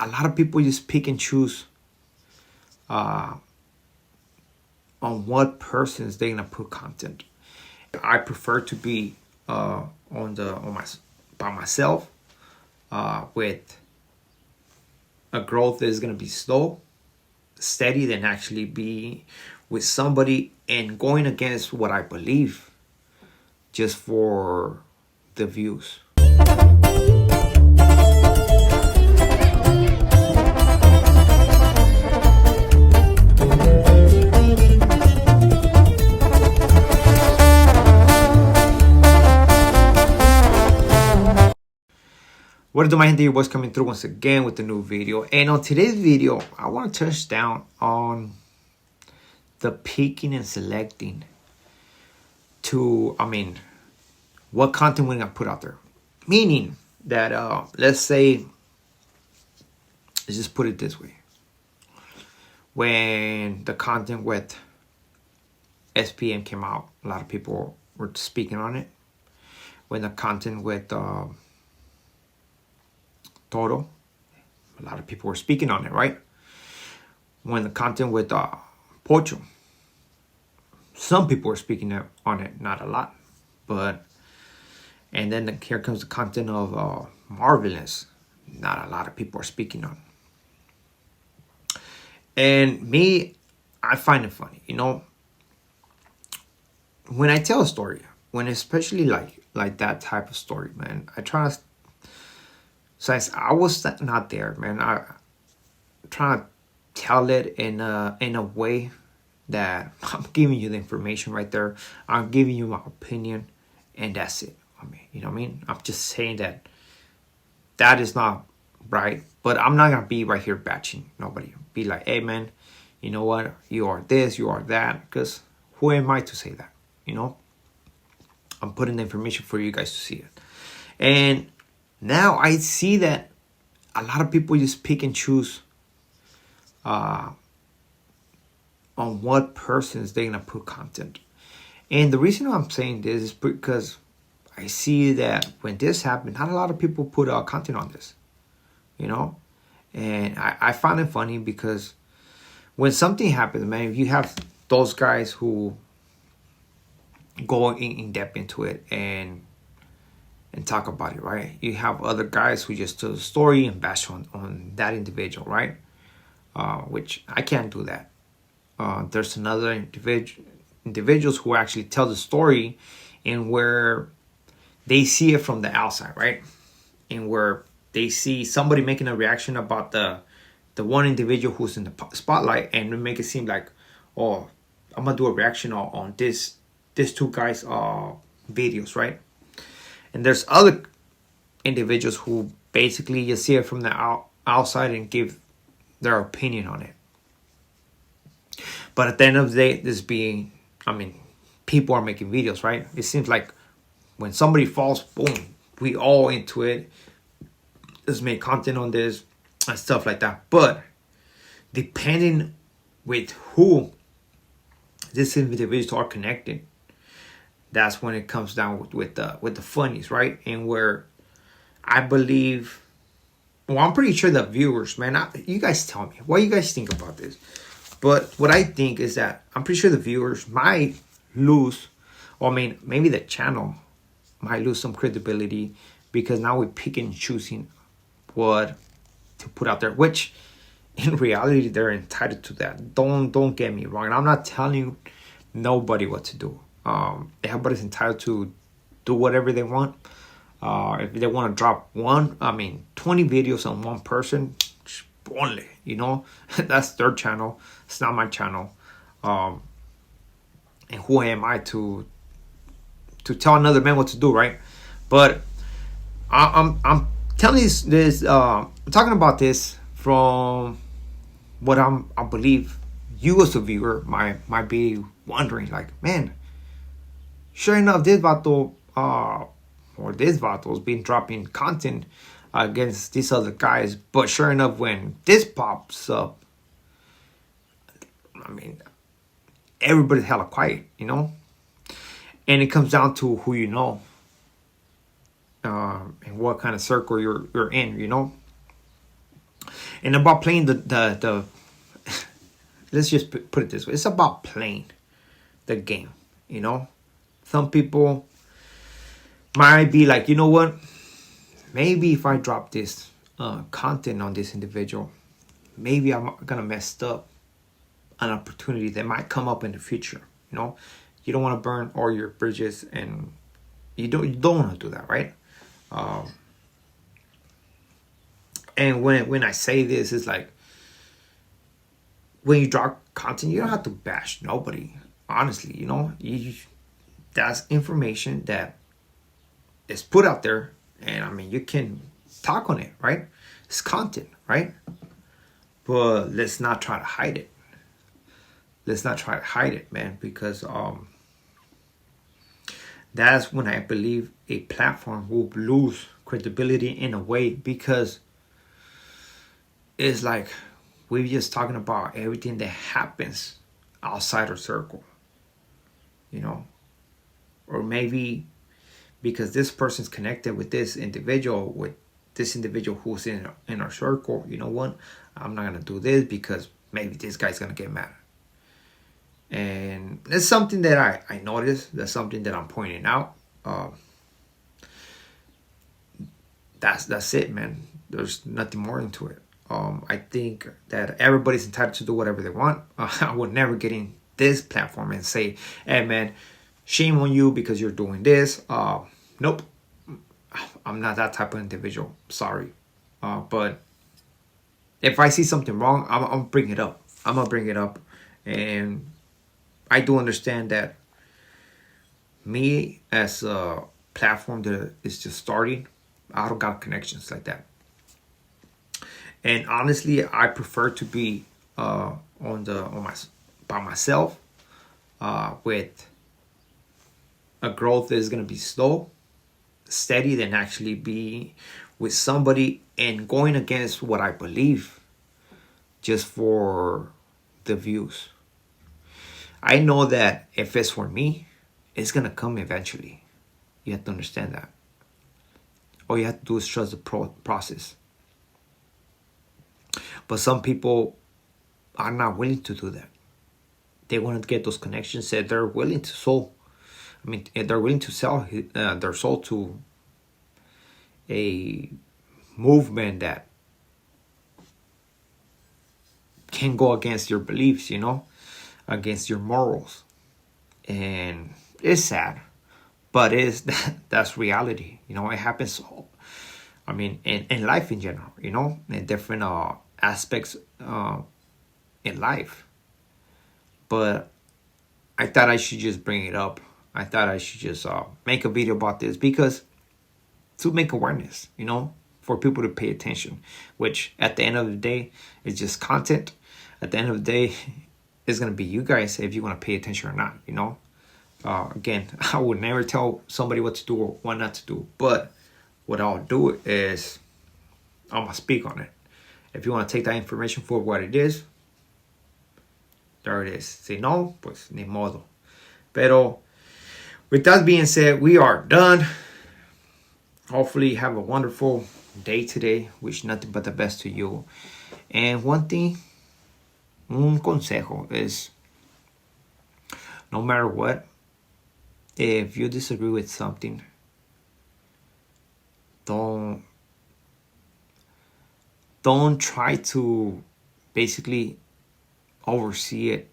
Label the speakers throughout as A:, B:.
A: a lot of people just pick and choose on what persons they're gonna put content. I prefer to be by myself with a growth that is gonna be slow, steady, than actually be with somebody and going against what I believe just for the views. What is my gente? Your boys coming through once again with a new video. And on today's video, I want to touch down on the picking and selecting what content we're going to put out there. Meaning that, let's say, let's just put it this way. When the content with SPM came out, a lot of people were speaking on it. When the content with Toro, a lot of people were speaking on it, right? When the content with Pocho, some people were speaking on it, not a lot, but. And then here comes the content of Marvelous, not a lot of people are speaking on. And me, I find it funny, when I tell a story, when especially like that type of story, man, I try to. Since I was not there, man, I try to tell it in a way that I'm giving you the information right there. I'm giving you my opinion, and that's it. You know what I mean? I'm just saying that is not right. But I'm not gonna be right here bashing nobody. Be like, hey, man, you know what? You are this, you are that. Because who am I to say that? I'm putting the information for you guys to see it. And now I see that a lot of people just pick and choose on what persons they're gonna put content. And the reason I'm saying this is because I see that when this happened, not a lot of people put content on this, And I find it funny because when something happens, man, if you have those guys who go in depth into it and talk about it, right? You have other guys who just tell the story and bash on that individual, right? Which I can't do that. There's another individuals who actually tell the story and where they see it from the outside, right? And where they see somebody making a reaction about the one individual who's in the spotlight and make it seem like, oh, I'm gonna do a reaction on this two guys videos, right? And there's other individuals who basically just see it from the outside and give their opinion on it. But at the end of the day, people are making videos, right? It seems like when somebody falls, boom, we all into it. Let's make content on this and stuff like that. But depending with who these individuals are connected, that's when it comes down with the funnies, right? And where I believe, I'm pretty sure the viewers, man, you guys tell me what you guys think about this. But what I think is that I'm pretty sure the viewers might lose, maybe the channel might lose some credibility because now we're picking and choosing what to put out there, which in reality they're entitled to that. Don't get me wrong. I'm not telling nobody what to do. Everybody's entitled to do whatever they want. If they want to drop 20 videos on one person, only, that's their channel. It's not my channel. And who am I to tell another man what to do, right? But I'm telling you this. I'm talking about this from what I believe you as a viewer might be wondering, like, man, sure enough, this vato has been dropping content against these other guys, but sure enough, when this pops up, everybody's hella quiet, And it comes down to who you know, and what kind of circle you're in, And about playing the let's just put it this way. It's about playing the game, you know? Some people might be like, you know what? Maybe if I drop this content on this individual, maybe I'm gonna mess up an opportunity that might come up in the future. You know, you don't want to burn all your bridges, and you don't want to do that, right? And when I say this, it's like, when you drop content, you don't have to bash nobody. Honestly, you know, that's information that is put out there, and I mean, you can talk on it, right? It's content, right? But let's not try to hide it. Let's not try to hide it, man, because that's when I believe a platform will lose credibility in a way, because it's like we're just talking about everything that happens outside our circle, you know, or maybe because this person's connected with this individual who's in our circle. You know what? I'm not gonna do this because maybe this guy's gonna get mad. And it's something that I noticed. That's something that I'm pointing out. That's it, man. There's nothing more into it. I think that everybody's entitled to do whatever they want. I would never get in this platform and say, hey, man, shame on you because you're doing this. Nope. I'm not that type of individual. Sorry. But if I see something wrong, I'm going to bring it up. I'm going to bring it up. And I do understand that me as a platform that is just starting, I don't got connections like that. And honestly, I prefer to be by myself, with a growth that is going to be slow, steady, than actually be with somebody and going against what I believe just for the views. I know that if it's for me, it's going to come eventually. You have to understand that. All you have to do is trust the process. But some people are not willing to do that. They want to get those connections that they're willing to sell. I mean, they're willing to sell their soul to a movement that can go against your beliefs, you know, against your morals. And it's sad, but that's reality. You know, it happens. I mean, in life in general, you know, in different aspects in life. But I thought I should just bring it up. I thought I should just make a video about this, because to make awareness, you know, for people to pay attention, which at the end of the day is just content. At the end of the day, it's going to be you guys if you want to pay attention or not, you know. Again, I would never tell somebody what to do or what not to do. But what I'll do is I'm going to speak on it. If you want to take that information for what it is, there it is. Si no, pues ni modo. Pero with that being said, we are done. Hopefully you have a wonderful day today. Wish nothing but the best to you. And one thing, un consejo is, no matter what, if you disagree with something, don't try to basically oversee it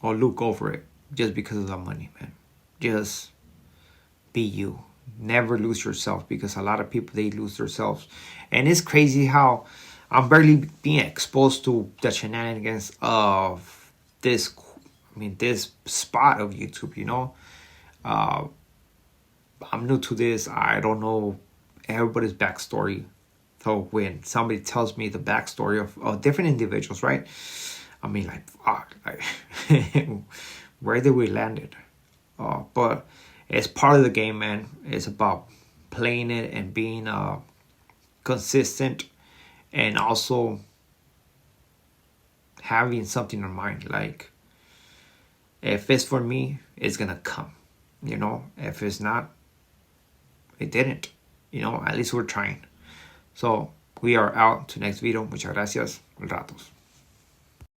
A: or look over it just because of the money, man. Just be you. Never lose yourself, because a lot of people, they lose themselves. And it's crazy how I'm barely being exposed to the shenanigans of this spot of YouTube, you know. I'm new to this. I don't know everybody's backstory. So when somebody tells me the backstory of different individuals, right? I mean, like, fuck, like, where did we landed? But it's part of the game, man. It's about playing it and being consistent, and also having something in mind. Like, if it's for me, it's gonna come. You know, if it's not, it didn't. You know, at least we're trying. So We are out to next video. Muchas gracias. Ratos.